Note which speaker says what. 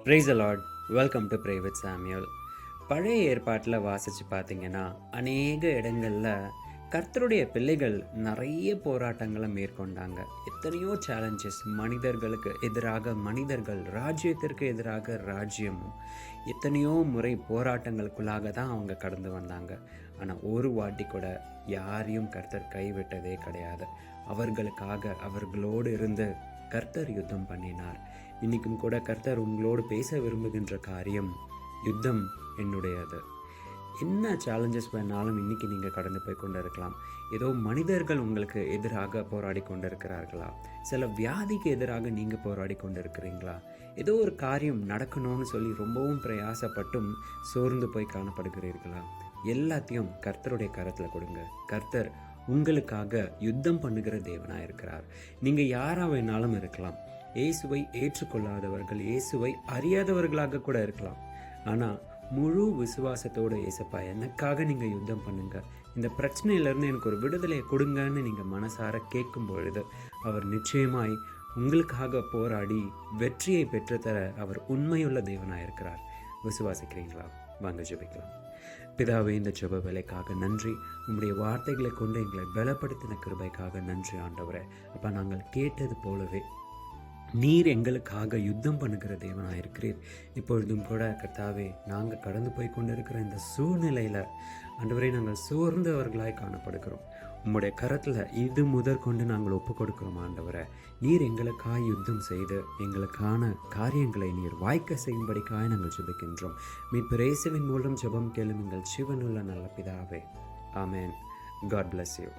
Speaker 1: Praise the Lord. Welcome to pray with சாமியல். பழைய ஏற்பாட்டில் வாசித்து பார்த்தீங்கன்னா அநேக இடங்களில் கர்த்தருடைய பிள்ளைகள் நிறைய போராட்டங்களை மேற்கொண்டாங்க. எத்தனையோ சேலஞ்சஸ், மனிதர்களுக்கு எதிராக மனிதர்கள், ராஜ்யத்திற்கு எதிராக ராஜ்யமும், எத்தனையோ முறை போராட்டங்களுக்குள்ளாக தான் அவங்க கடந்து வந்தாங்க. ஆனால் ஒரு வாட்டி கூட யாரையும் கர்த்தர் கைவிட்டதே கிடையாது. அவர்களுக்காக அவர்களோடு இருந்து கர்த்தர் யுத்தம் பண்ணினார். இன்றைக்கும் கூட கர்த்தர் உங்களோடு பேச விரும்புகின்ற காரியம், யுத்தம் என்னுடையது. என்ன சேலஞ்சஸ் வேணாலும் இன்றைக்கி நீங்கள் கடந்து போய் கொண்டு இருக்கலாம். ஏதோ மனிதர்கள் உங்களுக்கு எதிராக போராடி கொண்டு இருக்கிறார்களா? சில வியாதிக்கு எதிராக நீங்கள் போராடி கொண்டு இருக்கிறீங்களா? ஏதோ ஒரு காரியம் நடக்கணும்னு சொல்லி ரொம்பவும் பிரயாசப்பட்டும் சோர்ந்து போய் காணப்படுகிறீர்களா? எல்லாத்தையும் கர்த்தருடைய கரத்தில் கொடுங்க. கர்த்தர் உங்களுக்காக யுத்தம் பண்ணுகிற தேவனாக இருக்கிறார். நீங்கள் யாராக வேணாலும் இருக்கலாம். இயேசுவை ஏற்றுக்கொள்ளாதவர்கள், இயேசுவை அறியாதவர்களாக கூட இருக்கலாம். ஆனால் முழு விசுவாசத்தோடு, இயேசப்பா எனக்காக நீங்கள் யுத்தம் பண்ணுங்க, இந்த பிரச்சனையிலேருந்து எனக்கு ஒரு விடுதலையை கொடுங்கன்னு நீங்கள் மனசார கேட்கும் பொழுது அவர் நிச்சயமாய் உங்களுக்காக போராடி வெற்றியை பெற்றுத்தர அவர் உண்மையுள்ள தேவனாக இருக்கிறார். விசுவாசிக்கிறீங்களா? வாங்க ஜெபிக்கலாம். பிதாவே, இந்த ஜெப வேலைக்காக நன்றி. உங்களுடைய வார்த்தைகளை கொண்டு எங்களை பலப்படுத்தின கிருபைக்காக நன்றி ஆண்டவரே. அப்போ நாங்கள் கேட்டது போலவே நீர் எங்களுக்காக யுத்தம் பண்ணுகிற தேவனாக இருக்கிறீர். இப்பொழுதும் கூட கர்த்தாவே, நாங்கள் கடந்து போய் கொண்டு இருக்கிற இந்த சூழ்நிலையில் ஆண்டவரே நாங்கள் சோர்ந்தவர்களாய் காணப்படுகிறோம். உம்முடைய கரத்தில் இது முதற்கொண்டு நாங்கள் ஒப்பு கொடுக்கிறோம் ஆண்டவரை. நீர் எங்களுக்காக யுத்தம் செய்து எங்களுக்கான காரியங்களை நீர் வாய்க்க செய்யும்படிக்காக நாங்கள் ஜெபிக்கின்றோம். மீட்பர் இயேசுவின் மூலம் ஜெபம் கேளும் எங்கள் ஜீவனுள்ள நல்ல பிதாவே. ஆமென். God bless you.